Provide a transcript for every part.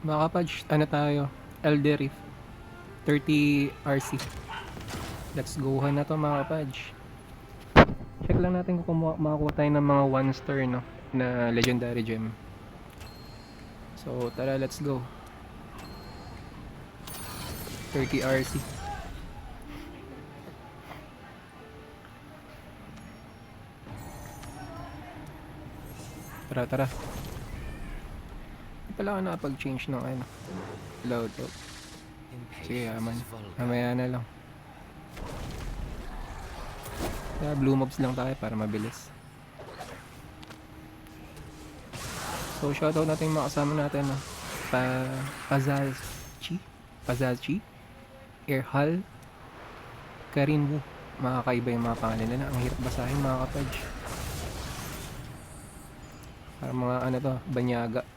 Mga kapatch, ano tayo? Elder Rift 30 RC. Let's go na to mga kapatch. Check lang natin kung makakuha tayo ng mga 1 star no, na legendary gem. So tara, let's go. 30 RC. Tara, tara. Hindi pala ako nakapag-change ng ano, load. Sige, aman. Mamaya na lang. Kaya blue mobs lang tayo para mabilis. So shoutout natin yung mga kasama natin no? Pazalchi, Erhal, Karinwu. Makakaiba yung mga pangalan nila. Ang hirap basahin mga kapatch. Para mga ano to, banyaga.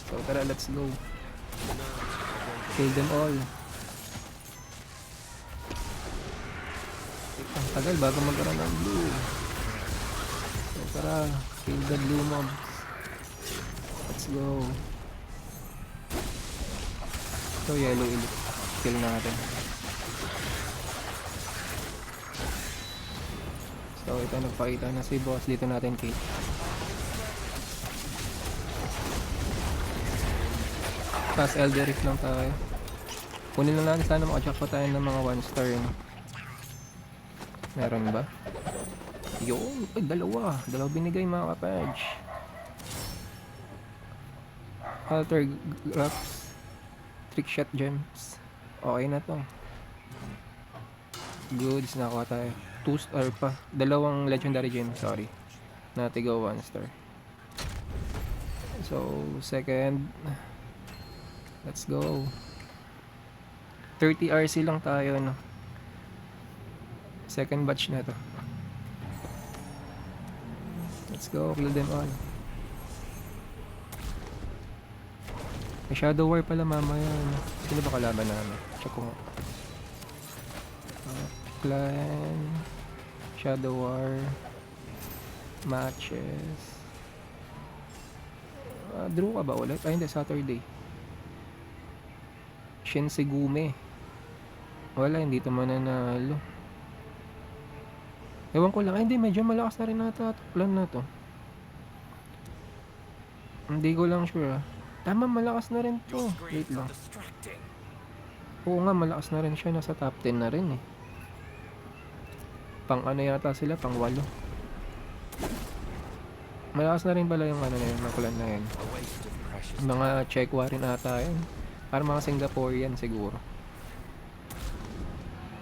So tara, let's go. Kill them all. Ang tagal bago magkaroon ng blue. So tara, kill the blue mobs. Let's go. So yellow elite. Kill natin. So ito, nagpakita na si boss. Dito natin kill. Fast Elder Rift lang tayo. Kunin lang natin, sana makajackpot tayo ng mga 1 star no? Meron ba? Yun, ay dalawa binigay mga kapatch. Alter Graphs, Trickshot Gems. Okay na to. Goods, nakuha tayo 2 star pa, dalawang legendary gem, sorry, natigaw 1 star. So second, let's go. 30 RC lang tayo no. Second batch na to. Let's go, kill them all. May Shadow War pala mamaya no? Sino ba kalaban namin? Check ko nga. Clan Shadow War matches. Draw ka ba ulit? Ay hindi, Saturday. Shinsegume. Wala, hindi ito mananalo. Ewan ko lang. Ay hindi, medyo malakas na rin nata plan na to. Hindi ko lang sure. Tama, malakas na rin to. Wait lang. Oo nga, malakas na rin siya. Nasa top 10 na rin eh. Pang ano yata sila, pang 8. Malakas na rin pala yung ano na yun, makulan na yun. Mga Chekwa rin ata yun. Para mga Singaporean siguro.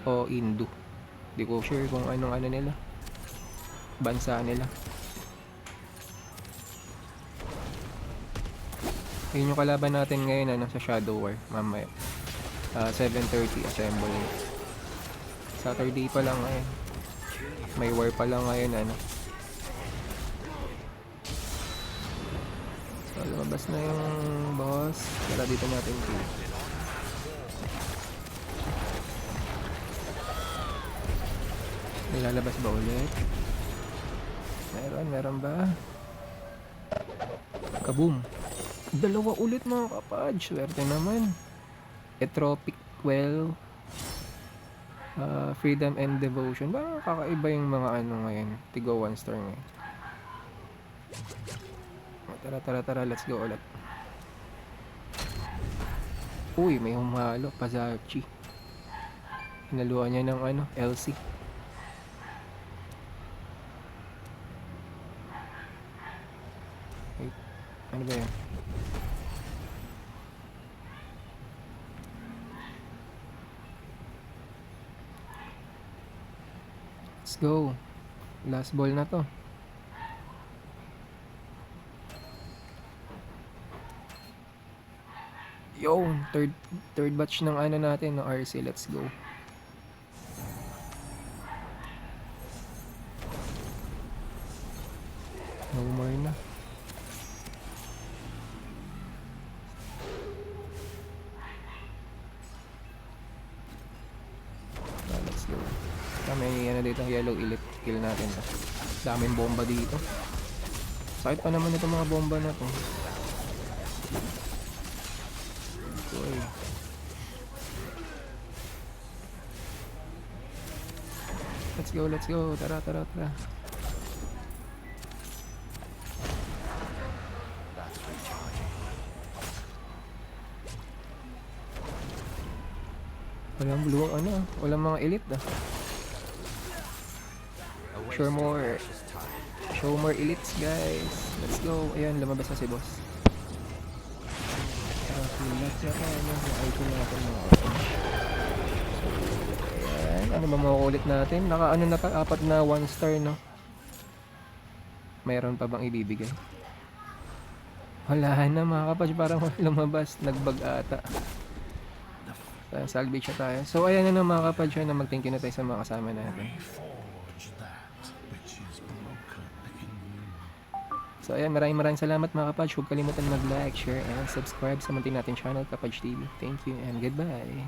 O Indo. Di ko sure kung anong ano nila, bansa nila. Yun yung kalaban natin ngayon ano, sa Shadow War mamaya. 7:30 assemble. Saturday pa lang ngayon. May war pa lang ngayon ano. So lumabas na yung boss. Tara dito natin kill. Lalabas ba ulit? Meron ba? Kaboom! Dalawa ulit mga kapatch. Swerte naman. Etropic Well, Freedom and Devotion. Ba kakaiba yung mga ano ngayon. Tigo 1 star ngayon. Tara, let's go ulit. Uy, may humalo. Pazarchi. Hinaluan niya ng ano, LC. Wait, ano ba yan? Let's go. Last ball na to. Yo, third batch ng ano natin, ng RC. Let's go. No more na. Let's go. May ano dito, yellow elite. Kill natin to. Daming bomba dito. Sakit pa naman itong mga bomba na to. Uy. Let's go, let's go. Tara, tara, tara. Walang blue, ano, walang mga elite ah. Show more elites guys. Let's go. Ayan, lumabas na si boss. Let's go. Item natin mga kapatid. Ayan, ano ba makukulit natin? Naka ano na, apat na 1 star no. Mayroon pa bang ibibigay? Wala na mga kapatid, parang lumabas, nagbag ata. Salvage na tayo. So ayan na mga kapatid, na mag-thank you na tayo sa mga kasama natin. So ayan, maraming salamat mga kapatid. Huwag kalimutan mag-like, share, and subscribe sa muntin natin channel, Kapatid TV. Thank you and goodbye.